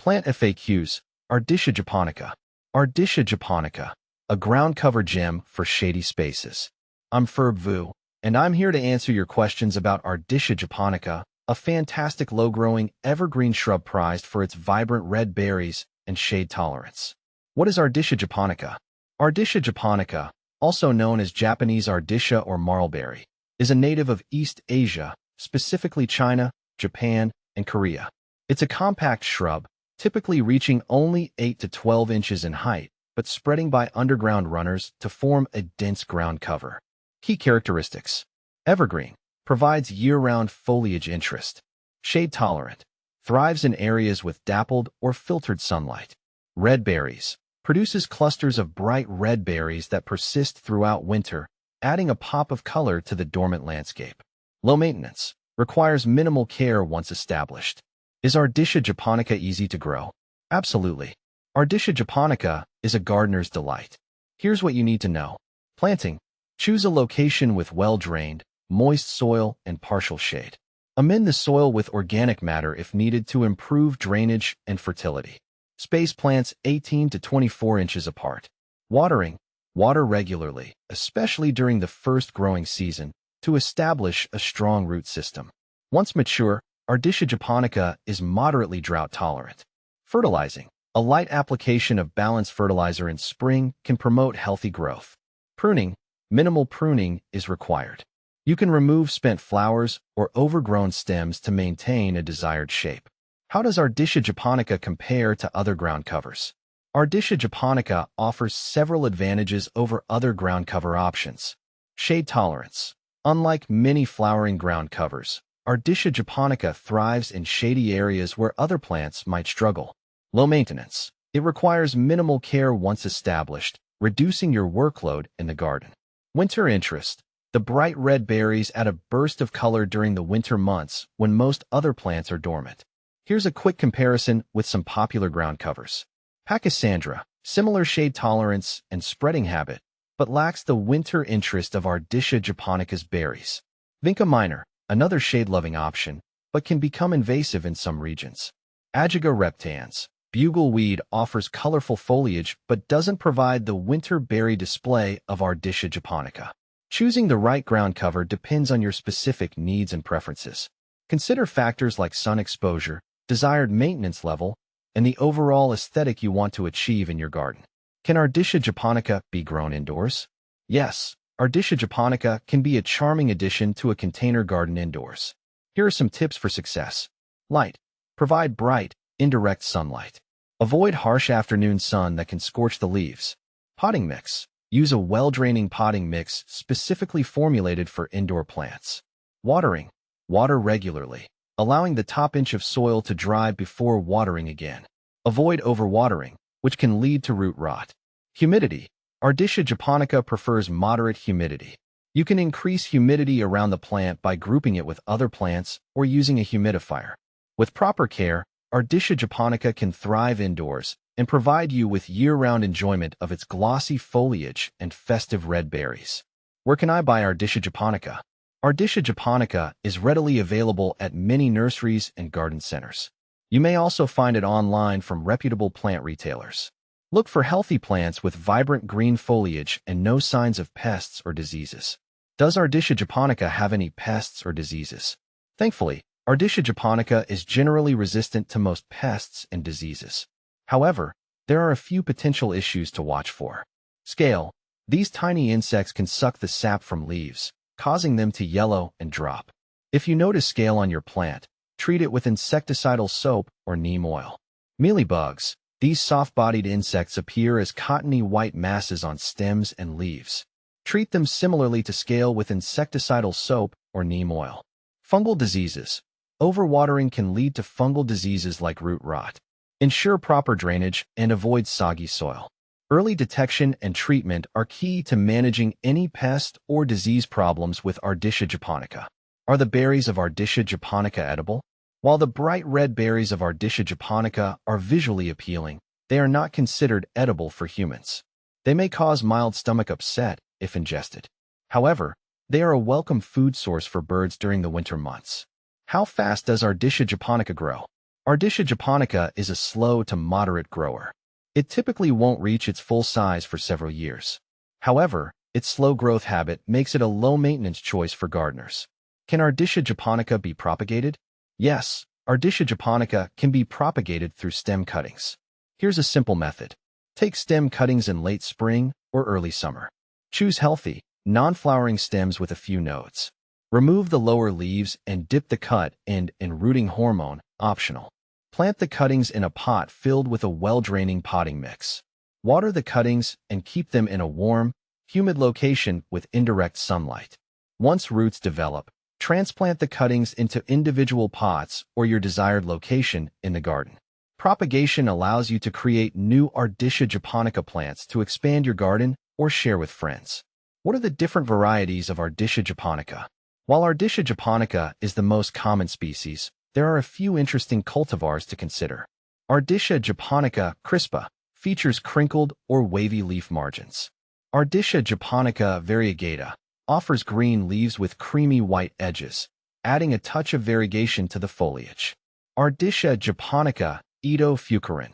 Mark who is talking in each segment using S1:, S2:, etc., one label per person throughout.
S1: Plant FAQs. Ardisia japonica. Ardisia japonica, a ground cover gem for shady spaces. I'm Ferb Vu, and I'm here to answer your questions about Ardisia japonica, a fantastic low-growing evergreen shrub prized for its vibrant red berries and shade tolerance. What is Ardisia japonica? Ardisia japonica, also known as Japanese Ardisia or marlberry, is a native of East Asia, specifically China, Japan, and Korea. It's a compact shrub, typically reaching only 8 to 12 inches in height, but spreading by underground runners to form a dense ground cover. Key characteristics. Evergreen. Provides year-round foliage interest. Shade-tolerant. Thrives in areas with dappled or filtered sunlight. Red berries. Produces clusters of bright red berries that persist throughout winter, adding a pop of color to the dormant landscape. Low maintenance. Requires minimal care once established. Is Ardisia japonica easy to grow? Absolutely. Ardisia japonica is a gardener's delight. Here's what you need to know. Planting. Choose a location with well-drained, moist soil and partial shade. Amend the soil with organic matter if needed to improve drainage and fertility. Space plants 18 to 24 inches apart. Watering. Water regularly, especially during the first growing season, to establish a strong root system. Once mature, Ardisia japonica is moderately drought-tolerant. Fertilizing. A light application of balanced fertilizer in spring can promote healthy growth. Pruning. Minimal pruning is required. You can remove spent flowers or overgrown stems to maintain a desired shape. How does Ardisia japonica compare to other ground covers? Ardisia japonica offers several advantages over other ground cover options. Shade tolerance. Unlike many flowering ground covers, Ardisia japonica thrives in shady areas where other plants might struggle. Low maintenance. It requires minimal care once established, reducing your workload in the garden. Winter interest. The bright red berries add a burst of color during the winter months when most other plants are dormant. Here's a quick comparison with some popular ground covers. Pachysandra, similar shade tolerance and spreading habit, but lacks the winter interest of Ardisia japonica's berries. Vinca minor, another shade-loving option, but can become invasive in some regions. Ajiga reptans. Bugleweed offers colorful foliage but doesn't provide the winter berry display of Ardisia japonica. Choosing the right ground cover depends on your specific needs and preferences. Consider factors like sun exposure, desired maintenance level, and the overall aesthetic you want to achieve in your garden. Can Ardisia japonica be grown indoors? Yes, Ardisia japonica can be a charming addition to a container garden indoors. Here are some tips for success. Light. Provide bright, indirect sunlight. Avoid harsh afternoon sun that can scorch the leaves. Potting mix. Use a well-draining potting mix specifically formulated for indoor plants. Watering. Water regularly, allowing the top inch of soil to dry before watering again. Avoid overwatering, which can lead to root rot. Humidity. Ardisia japonica prefers moderate humidity. You can increase humidity around the plant by grouping it with other plants or using a humidifier. With proper care, Ardisia japonica can thrive indoors and provide you with year-round enjoyment of its glossy foliage and festive red berries. Where can I buy Ardisia japonica? Ardisia japonica is readily available at many nurseries and garden centers. You may also find it online from reputable plant retailers. Look for healthy plants with vibrant green foliage and no signs of pests or diseases. Does Ardisia japonica have any pests or diseases? Thankfully, Ardisia japonica is generally resistant to most pests and diseases. However, there are a few potential issues to watch for. Scale. These tiny insects can suck the sap from leaves, causing them to yellow and drop. If you notice scale on your plant, treat it with insecticidal soap or neem oil. Mealybugs. These soft-bodied insects appear as cottony white masses on stems and leaves. Treat them similarly to scale with insecticidal soap or neem oil. Fungal diseases. Overwatering can lead to fungal diseases like root rot. Ensure proper drainage and avoid soggy soil. Early detection and treatment are key to managing any pest or disease problems with Ardisia japonica. Are the berries of Ardisia japonica edible? While the bright red berries of Ardisia japonica are visually appealing, they are not considered edible for humans. They may cause mild stomach upset if ingested. However, they are a welcome food source for birds during the winter months. How fast does Ardisia japonica grow? Ardisia japonica is a slow to moderate grower. It typically won't reach its full size for several years. However, its slow growth habit makes it a low-maintenance choice for gardeners. Can Ardisia japonica be propagated? Yes, Ardisia japonica can be propagated through stem cuttings. Here's a simple method. Take stem cuttings in late spring or early summer. Choose healthy, non-flowering stems with a few nodes. Remove the lower leaves and dip the cut end in rooting hormone, optional. Plant the cuttings in a pot filled with a well-draining potting mix. Water the cuttings and keep them in a warm, humid location with indirect sunlight. Once roots develop, transplant the cuttings into individual pots or your desired location in the garden. Propagation allows you to create new Ardisia japonica plants to expand your garden or share with friends. What are the different varieties of Ardisia japonica? While Ardisia japonica is the most common species, there are a few interesting cultivars to consider. Ardisia japonica crispa features crinkled or wavy leaf margins. Ardisia japonica variegata offers green leaves with creamy white edges, adding a touch of variegation to the foliage. Ardisia japonica Edo fucarin,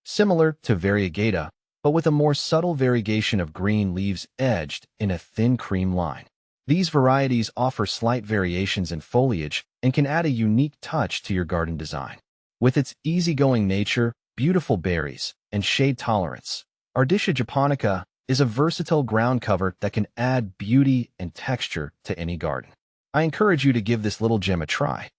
S1: similar to variegata, but with a more subtle variegation of green leaves edged in a thin cream line. These varieties offer slight variations in foliage and can add a unique touch to your garden design. With its easygoing nature, beautiful berries, and shade tolerance, Ardisia japonica is a versatile ground cover that can add beauty and texture to any garden. I encourage you to give this little gem a try.